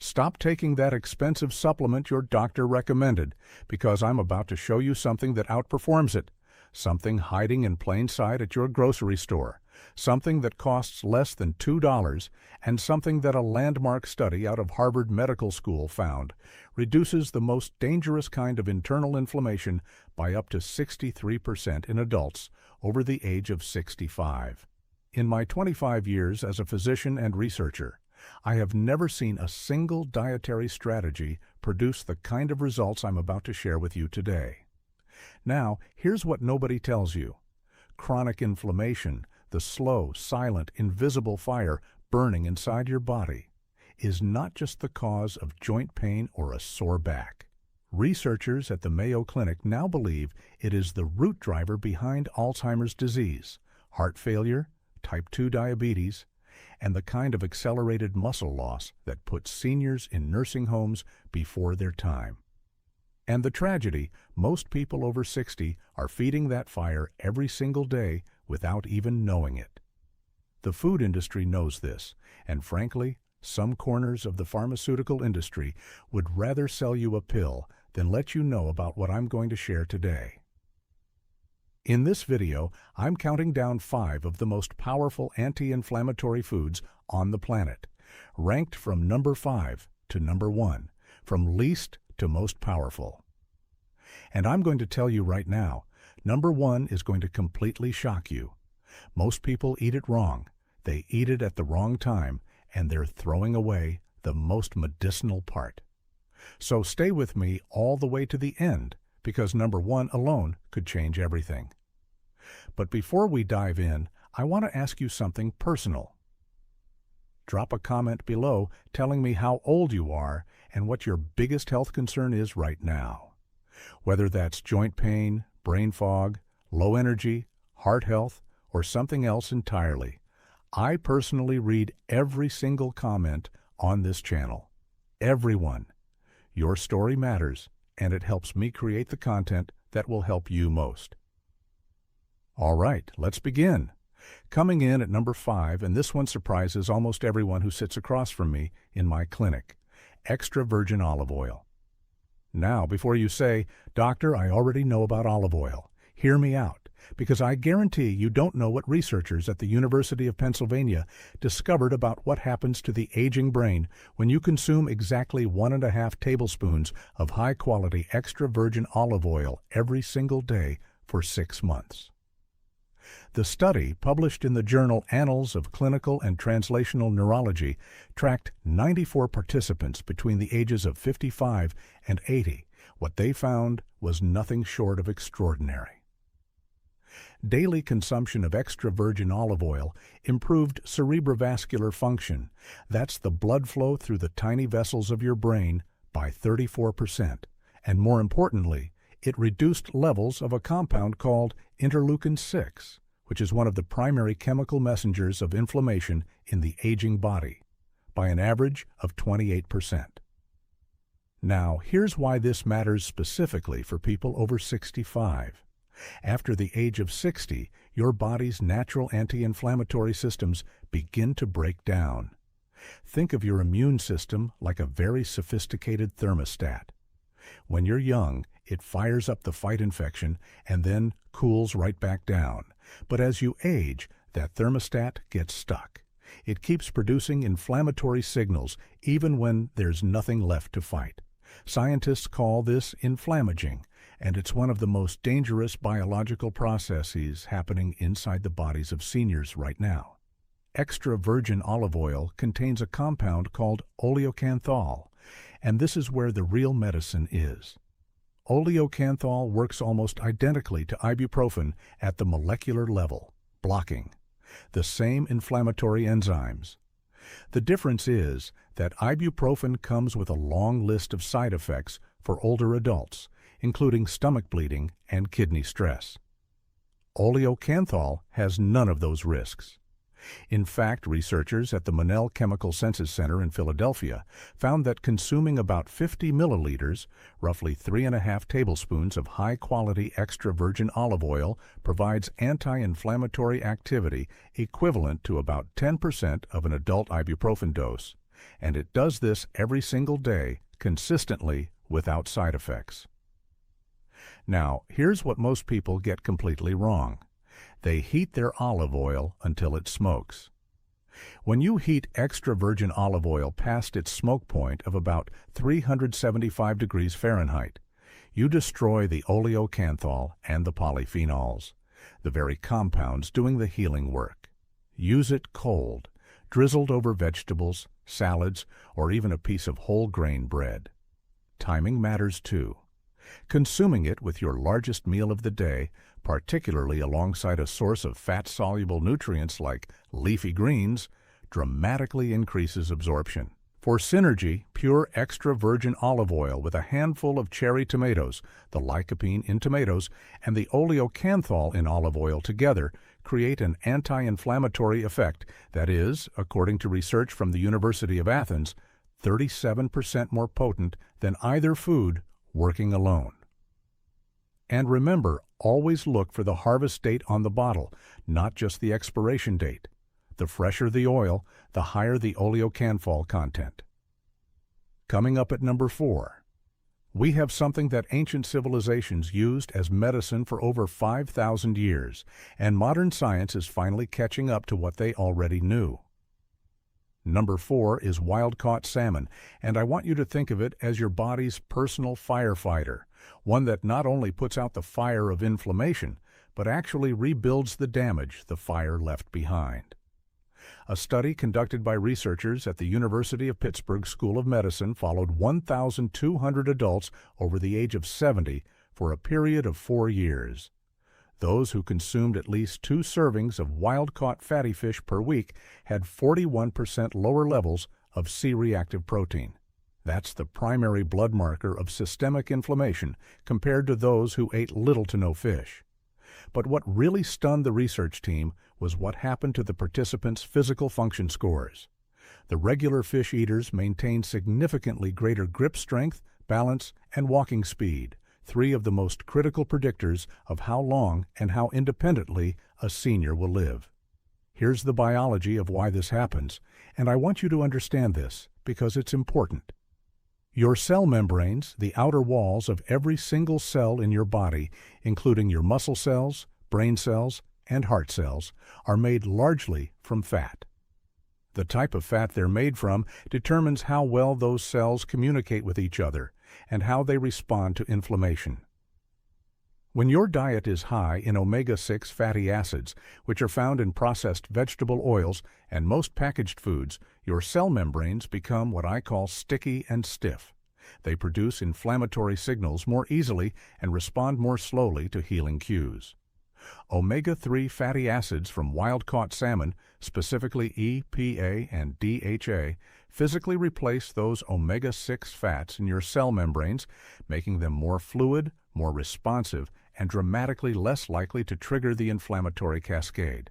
Stop taking that expensive supplement your doctor recommended, because I'm about to show you something that outperforms it. Something hiding in plain sight at your grocery store. Something that costs less than $2, and something that a landmark study out of Harvard Medical School found reduces the most dangerous kind of internal inflammation by up to 63% in adults over the age of 65. In my 25 years as a physician and researcher, I have never seen a single dietary strategy produce the kind of results I'm about to share with you today. Now, here's what nobody tells you. Chronic inflammation, the slow, silent, invisible fire burning inside your body, is not just the cause of joint pain or a sore back. Researchers at the Mayo Clinic now believe it is the root driver behind Alzheimer's disease, heart failure, type 2 diabetes, and the kind of accelerated muscle loss that puts seniors in nursing homes before their time. And the tragedy, most people over 60 are feeding that fire every single day without even knowing it. The food industry knows this, and frankly, some corners of the pharmaceutical industry would rather sell you a pill than let you know about what I'm going to share today. In this video, I'm counting down 5 of the most powerful anti-inflammatory foods on the planet, ranked from number 5 to number 1, from least to most powerful. And I'm going to tell you right now, number 1 is going to completely shock you. Most people eat it wrong. They eat it at the wrong time, and they're throwing away the most medicinal part. So stay with me all the way to the end, because number 1 alone could change everything. But before we dive in, I want to ask you something personal. Drop a comment below telling me how old you are and what your biggest health concern is right now. Whether that's joint pain, brain fog, low energy, heart health, or something else entirely. I personally read every single comment on this channel. Everyone. Your story matters, and it helps me create the content that will help you most. All right, let's begin. Coming in at number 5, and this one surprises almost everyone who sits across from me in my clinic, extra virgin olive oil. Now, before you say, "Doctor, I already know about olive oil," hear me out, because I guarantee you don't know what researchers at the University of Pennsylvania discovered about what happens to the aging brain when you consume exactly 1.5 tablespoons of high-quality extra virgin olive oil every single day for 6 months. The study, published in the journal Annals of Clinical and Translational Neurology, tracked 94 participants between the ages of 55 and 80. What they found was nothing short of extraordinary. Daily consumption of extra virgin olive oil improved cerebrovascular function, that's the blood flow through the tiny vessels of your brain, by 34%, and more importantly, it reduced levels of a compound called interleukin-6, which is one of the primary chemical messengers of inflammation in the aging body, by an average of 28%. Now, here's why this matters specifically for people over 65. After the age of 60, your body's natural anti-inflammatory systems begin to break down. Think of your immune system like a very sophisticated thermostat. When you're young, it fires up the fight infection and then cools right back down. But as you age, that thermostat gets stuck. It keeps producing inflammatory signals even when there's nothing left to fight. Scientists call this inflammaging, and it's one of the most dangerous biological processes happening inside the bodies of seniors right now. Extra virgin olive oil contains a compound called oleocanthal, and this is where the real medicine is. Oleocanthal works almost identically to ibuprofen at the molecular level, blocking the same inflammatory enzymes. The difference is that ibuprofen comes with a long list of side effects for older adults, including stomach bleeding and kidney stress. Oleocanthal has none of those risks. In fact, researchers at the Monell Chemical Senses Center in Philadelphia found that consuming about 50 milliliters, roughly 3.5 tablespoons of high-quality extra virgin olive oil provides anti-inflammatory activity equivalent to about 10% of an adult ibuprofen dose, And it does this every single day, consistently, without side effects. Now, here's what most people get completely wrong. They heat their olive oil until it smokes. When you heat extra virgin olive oil past its smoke point of about 375 degrees Fahrenheit, you destroy the oleocanthal and the polyphenols, the very compounds doing the healing work. Use it cold, drizzled over vegetables, salads, or even a piece of whole grain bread. Timing matters too. Consuming it with your largest meal of the day, particularly alongside a source of fat-soluble nutrients like leafy greens, dramatically increases absorption. For synergy, pure extra virgin olive oil with a handful of cherry tomatoes, the lycopene in tomatoes, and the oleocanthal in olive oil together create an anti-inflammatory effect that is, according to research from the University of Athens, 37% more potent than either food working alone. And remember, always look for the harvest date on the bottle, not just the expiration date. The fresher the oil, the higher the oleocanthal content. Coming up at number 4, we have something that ancient civilizations used as medicine for over 5,000 years, and modern science is finally catching up to what they already knew. Number 4 is wild-caught salmon, and I want you to think of it as your body's personal firefighter, one that not only puts out the fire of inflammation, but actually rebuilds the damage the fire left behind. A study conducted by researchers at the University of Pittsburgh School of Medicine followed 1,200 adults over the age of 70 for a period of 4 years. Those who consumed at least 2 servings of wild-caught fatty fish per week had 41% lower levels of C-reactive protein. That's the primary blood marker of systemic inflammation compared to those who ate little to no fish. But what really stunned the research team was what happened to the participants' physical function scores. The regular fish eaters maintained significantly greater grip strength, balance, and walking speed, 3 of the most critical predictors of how long and how independently a senior will live. Here's the biology of why this happens, and I want you to understand this because it's important. Your cell membranes, the outer walls of every single cell in your body, including your muscle cells, brain cells, and heart cells, are made largely from fat. The type of fat they're made from determines how well those cells communicate with each other and how they respond to inflammation. When your diet is high in omega-6 fatty acids, which are found in processed vegetable oils and most packaged foods, your cell membranes become what I call sticky and stiff. They produce inflammatory signals more easily and respond more slowly to healing cues. Omega-3 fatty acids from wild-caught salmon, specifically EPA and DHA, physically replace those omega-6 fats in your cell membranes, making them more fluid, more responsive, and dramatically less likely to trigger the inflammatory cascade.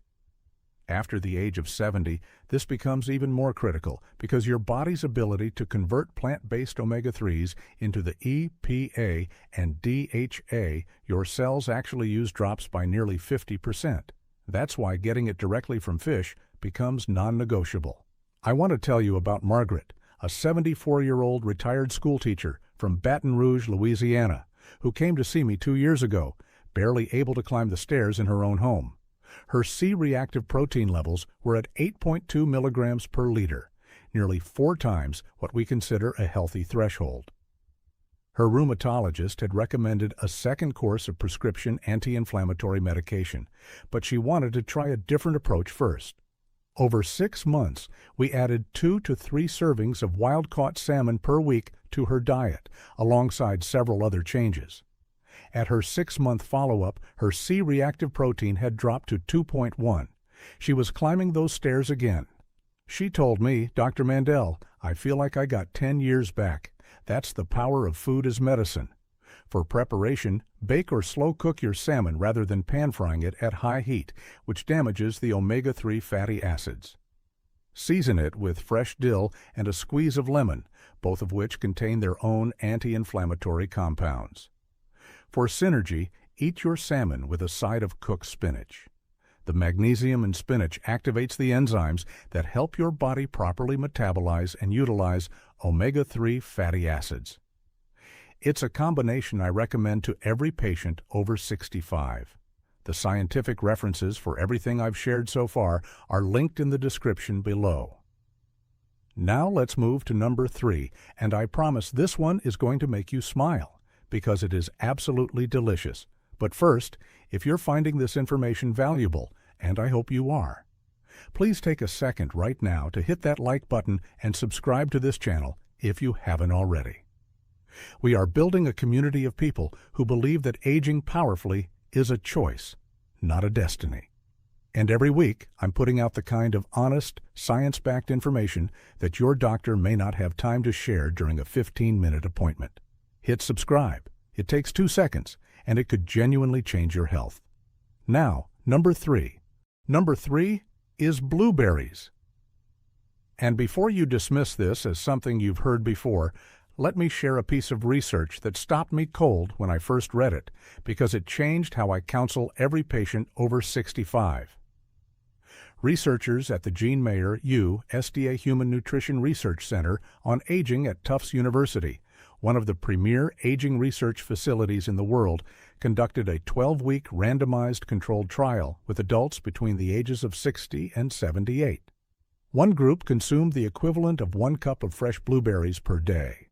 After the age of 70, this becomes even more critical because your body's ability to convert plant-based omega-3s into the EPA and DHA your cells actually use drops by nearly 50%. That's why getting it directly from fish becomes non-negotiable. I want to tell you about Margaret, a 74-year-old retired schoolteacher from Baton Rouge, Louisiana, who came to see me 2 years ago, barely able to climb the stairs in her own home. Her C-reactive protein levels were at 8.2 milligrams per liter, nearly 4 times what we consider a healthy threshold. Her rheumatologist had recommended a second course of prescription anti-inflammatory medication, but she wanted to try a different approach first. Over 6 months, we added 2 to 3 servings of wild-caught salmon per week to her diet, alongside several other changes. At her 6-month follow-up, her C-reactive protein had dropped to 2.1. She was climbing those stairs again. She told me, "Dr. Mandel, I feel like I got 10 years back. That's the power of food as medicine." For preparation, bake or slow cook your salmon rather than pan-frying it at high heat, which damages the omega-3 fatty acids. Season it with fresh dill and a squeeze of lemon, both of which contain their own anti-inflammatory compounds. For synergy, eat your salmon with a side of cooked spinach. The magnesium in spinach activates the enzymes that help your body properly metabolize and utilize omega-3 fatty acids. It's a combination I recommend to every patient over 65. The scientific references for everything I've shared so far are linked in the description below. Now let's move to number 3, and I promise this one is going to make you smile, because it is absolutely delicious. But first, if you're finding this information valuable, and I hope you are, please take a second right now to hit that like button and subscribe to this channel if you haven't already. We are building a community of people who believe that aging powerfully is a choice, not a destiny. And every week, I'm putting out the kind of honest, science-backed information that your doctor may not have time to share during a 15-minute appointment. Hit subscribe. It takes 2 seconds, and it could genuinely change your health. Now, number 3. Number 3 is blueberries. And before you dismiss this as something you've heard before, let me share a piece of research that stopped me cold when I first read it, because it changed how I counsel every patient over 65. Researchers at the Jean Mayer SDA Human Nutrition Research Center on Aging at Tufts University, one of the premier aging research facilities in the world, conducted a 12-week randomized controlled trial with adults between the ages of 60 and 78. One group consumed the equivalent of 1 cup of fresh blueberries per day.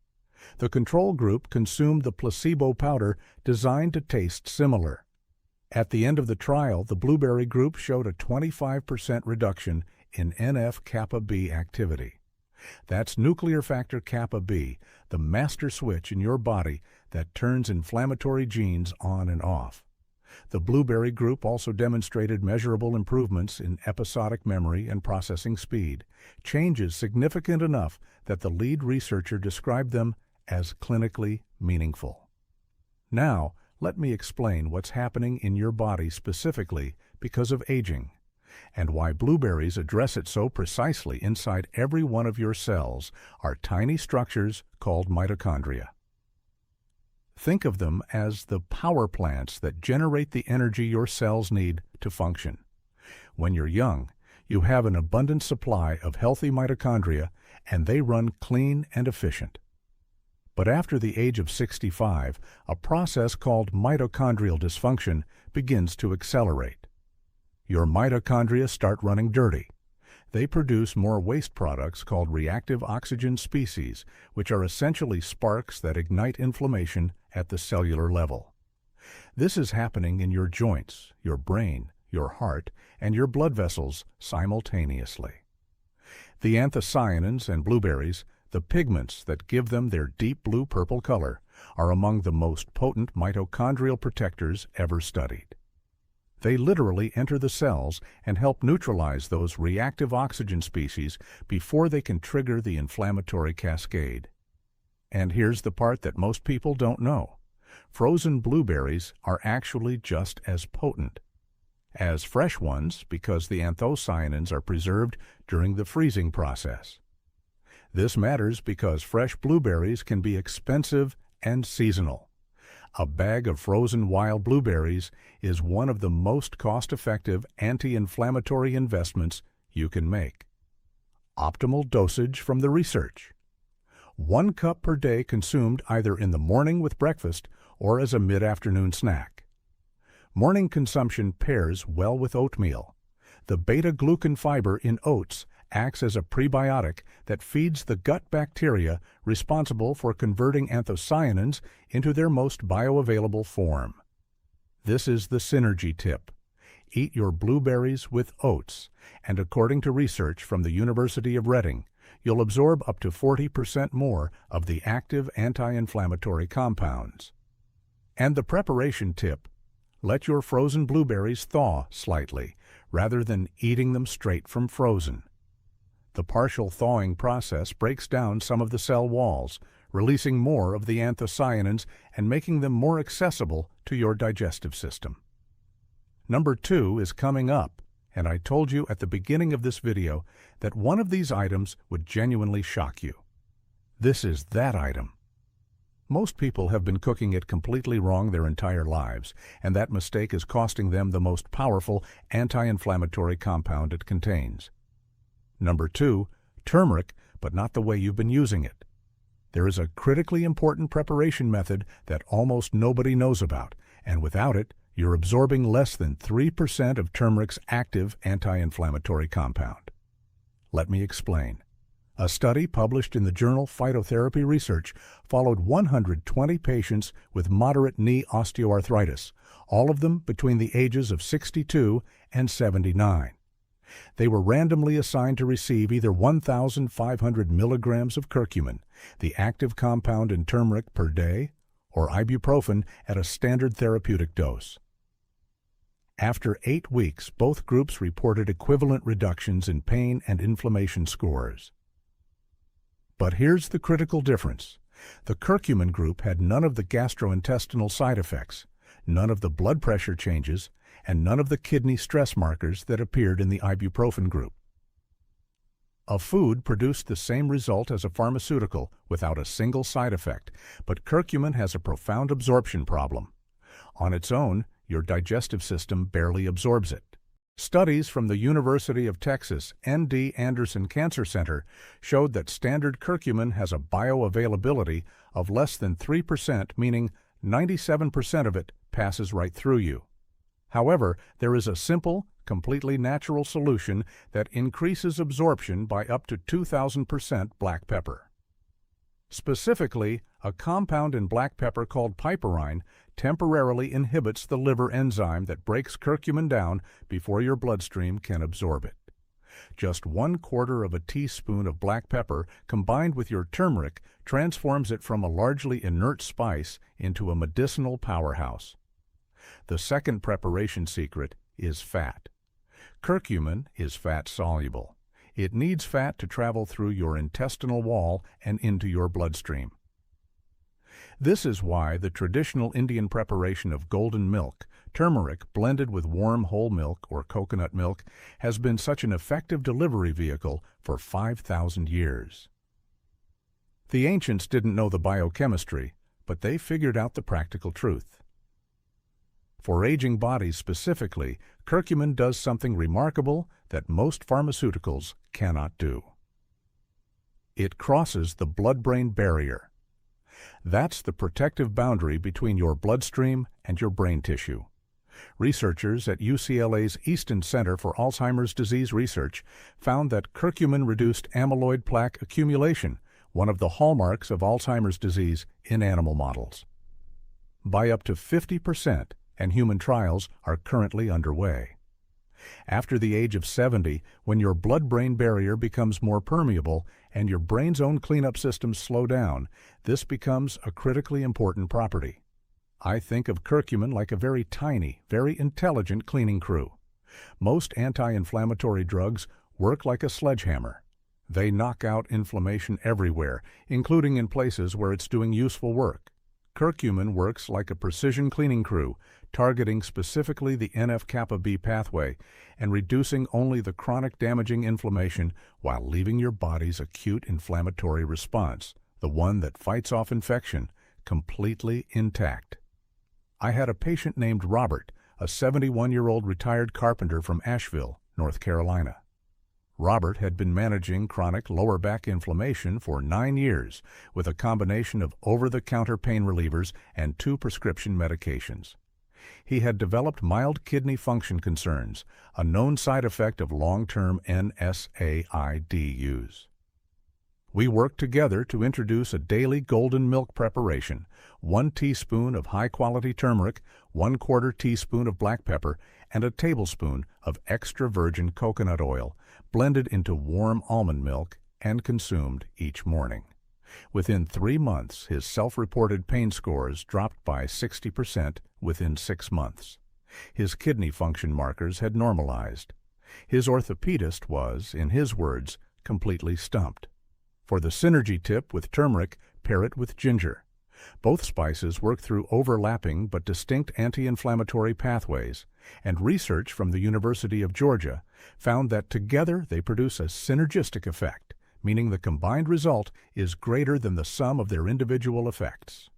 The control group consumed the placebo powder designed to taste similar. At the end of the trial, the blueberry group showed a 25% reduction in NF-kappa B activity. That's nuclear factor kappa B, the master switch in your body that turns inflammatory genes on and off. The blueberry group also demonstrated measurable improvements in episodic memory and processing speed, changes significant enough that the lead researcher described them as clinically meaningful. Now, let me explain what's happening in your body specifically because of aging, and why blueberries address it so precisely. Inside every one of your cells are tiny structures called mitochondria. Think of them as the power plants that generate the energy your cells need to function. When you're young, you have an abundant supply of healthy mitochondria, and they run clean and efficient. But after the age of 65, a process called mitochondrial dysfunction begins to accelerate. Your mitochondria start running dirty. They produce more waste products called reactive oxygen species, which are essentially sparks that ignite inflammation at the cellular level. This is happening in your joints, your brain, your heart, and your blood vessels simultaneously. The anthocyanins and blueberries, the pigments that give them their deep blue-purple color, are among the most potent mitochondrial protectors ever studied. They literally enter the cells and help neutralize those reactive oxygen species before they can trigger the inflammatory cascade. And here's the part that most people don't know. Frozen blueberries are actually just as potent as fresh ones because the anthocyanins are preserved during the freezing process. This matters because fresh blueberries can be expensive and seasonal. A bag of frozen wild blueberries is one of the most cost-effective anti-inflammatory investments you can make. Optimal dosage from the research. 1 cup per day consumed either in the morning with breakfast or as a mid-afternoon snack. Morning consumption pairs well with oatmeal. The beta-glucan fiber in oats acts as a prebiotic that feeds the gut bacteria responsible for converting anthocyanins into their most bioavailable form. This is the synergy tip. Eat your blueberries with oats, and according to research from the University of Reading, you'll absorb up to 40% more of the active anti-inflammatory compounds. And the preparation tip: let your frozen blueberries thaw slightly, rather than eating them straight from frozen. The partial thawing process breaks down some of the cell walls, releasing more of the anthocyanins and making them more accessible to your digestive system. Number 2 is coming up, and I told you at the beginning of this video that one of these items would genuinely shock you. This is that item. Most people have been cooking it completely wrong their entire lives, and that mistake is costing them the most powerful anti-inflammatory compound it contains. Number 2, turmeric, but not the way you've been using it. There is a critically important preparation method that almost nobody knows about, and without it, you're absorbing less than 3% of turmeric's active anti-inflammatory compound. Let me explain. A study published in the journal Phytotherapy Research followed 120 patients with moderate knee osteoarthritis, all of them between the ages of 62 and 79. They were randomly assigned to receive either 1,500 milligrams of curcumin, the active compound in turmeric, per day, or ibuprofen at a standard therapeutic dose. After 8 weeks, both groups reported equivalent reductions in pain and inflammation scores. But here's the critical difference. The curcumin group had none of the gastrointestinal side effects, none of the blood pressure changes, and none of the kidney stress markers that appeared in the ibuprofen group. A food produced the same result as a pharmaceutical without a single side effect, but curcumin has a profound absorption problem. On its own, your digestive system barely absorbs it. Studies from the University of Texas N.D. Anderson Cancer Center showed that standard curcumin has a bioavailability of less than 3%, meaning 97% of it passes right through you. However, there is a simple, completely natural solution that increases absorption by up to 2,000% black pepper. Specifically, a compound in black pepper called piperine temporarily inhibits the liver enzyme that breaks curcumin down before your bloodstream can absorb it. Just 1/4 teaspoon of black pepper combined with your turmeric transforms it from a largely inert spice into a medicinal powerhouse. The second preparation secret is fat. Curcumin is fat-soluble. It needs fat to travel through your intestinal wall and into your bloodstream. This is why the traditional Indian preparation of golden milk, turmeric blended with warm whole milk or coconut milk, has been such an effective delivery vehicle for 5,000 years. The ancients didn't know the biochemistry, but they figured out the practical truth. For aging bodies specifically, curcumin does something remarkable that most pharmaceuticals cannot do. It crosses the blood-brain barrier. That's the protective boundary between your bloodstream and your brain tissue. Researchers at UCLA's Easton Center for Alzheimer's Disease Research found that curcumin reduced amyloid plaque accumulation, one of the hallmarks of Alzheimer's disease, in animal models, by up to 50%, and human trials are currently underway. After the age of 70, when your blood-brain barrier becomes more permeable and your brain's own cleanup systems slow down, this becomes a critically important property. I think of curcumin like a very tiny, very intelligent cleaning crew. Most anti-inflammatory drugs work like a sledgehammer. They knock out inflammation everywhere, including in places where it's doing useful work. Curcumin works like a precision cleaning crew, targeting specifically the NF-kappa B pathway and reducing only the chronic damaging inflammation while leaving your body's acute inflammatory response, the one that fights off infection, completely intact. I had a patient named Robert, a 71-year-old retired carpenter from Asheville, North Carolina. Robert had been managing chronic lower back inflammation for 9 years with a combination of over-the-counter pain relievers and 2 prescription medications. He had developed mild kidney function concerns, a known side effect of long-term NSAID use. We worked together to introduce a daily golden milk preparation, 1 teaspoon of high-quality turmeric, 1/4 teaspoon of black pepper, and a tablespoon of extra virgin coconut oil, blended into warm almond milk and consumed each morning. Within 3 months, his self-reported pain scores dropped by 60% within 6 months. His kidney function markers had normalized. His orthopedist was, in his words, completely stumped. For the synergy tip with turmeric, pair it with ginger. Both spices work through overlapping but distinct anti-inflammatory pathways, and research from the University of Georgia found that together they produce a synergistic effect, meaning the combined result is greater than the sum of their individual effects.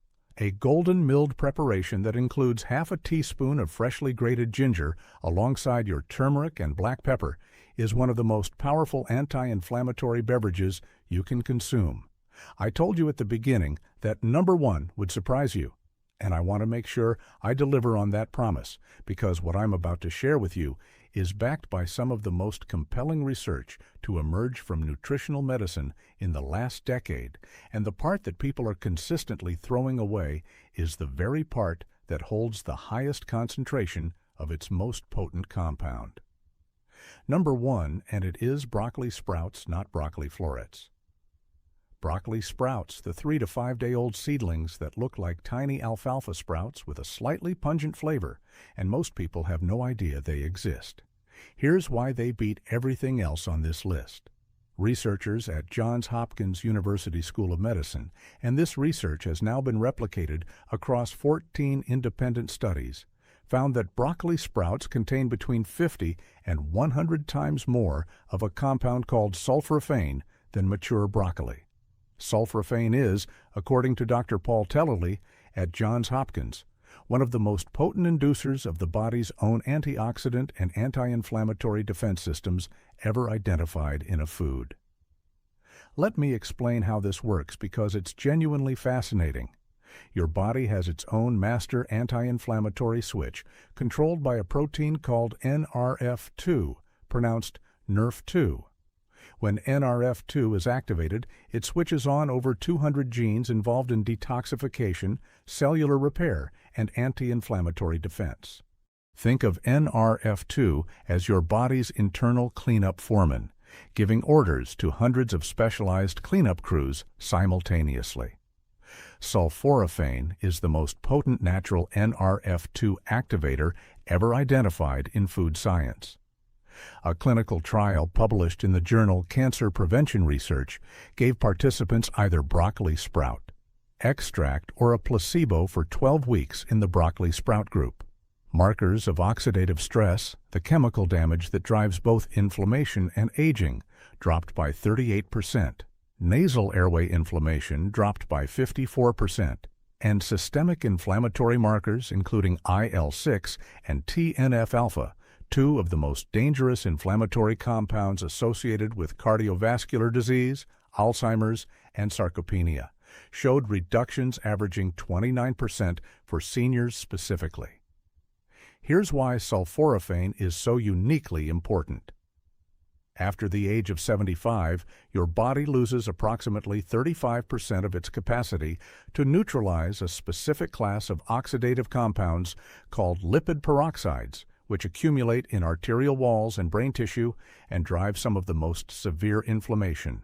A golden milled preparation that includes half a teaspoon of freshly grated ginger alongside your turmeric and black pepper is one of the most powerful anti-inflammatory beverages you can consume. I told you at the beginning that number one would surprise you, and I want to make sure I deliver on that promise because what I'm about to share with you is backed by some of the most compelling research to emerge from nutritional medicine in the last decade, and the part that people are consistently throwing away is the very part that holds the highest concentration of its most potent compound. Number one, and it is broccoli sprouts, not broccoli florets. Broccoli sprouts, the 3 to 5 day old seedlings that look like tiny alfalfa sprouts with a slightly pungent flavor, and most people have no idea they exist. Here's why they beat everything else on this list. Researchers at Johns Hopkins University School of Medicine, and this research has now been replicated across 14 independent studies, found that broccoli sprouts contain between 50 and 100 times more of a compound called sulforaphane than mature broccoli. Sulforaphane is, according to Dr. Paul Tellely at Johns Hopkins, one of the most potent inducers of the body's own antioxidant and anti-inflammatory defense systems ever identified in a food. Let me explain how this works because it's genuinely fascinating. Your body has its own master anti-inflammatory switch controlled by a protein called NRF2, pronounced NRF2. When NRF2 is activated, it switches on over 200 genes involved in detoxification, cellular repair, and anti-inflammatory defense. Think of NRF2 as your body's internal cleanup foreman, giving orders to hundreds of specialized cleanup crews simultaneously. Sulforaphane is the most potent natural NRF2 activator ever identified in food science. A clinical trial published in the journal Cancer Prevention Research gave participants either broccoli sprout extract or a placebo for 12 weeks in the broccoli sprout group. Markers of oxidative stress, the chemical damage that drives both inflammation and aging, dropped by 38%. Nasal airway inflammation dropped by 54%. And systemic inflammatory markers, including IL-6 and TNF-alpha, two of the most dangerous inflammatory compounds associated with cardiovascular disease, Alzheimer's, and sarcopenia, showed reductions averaging 29% for seniors specifically. Here's why sulforaphane is so uniquely important. After the age of 75, your body loses approximately 35% of its capacity to neutralize a specific class of oxidative compounds called lipid peroxides, which accumulate in arterial walls and brain tissue and drive some of the most severe inflammation.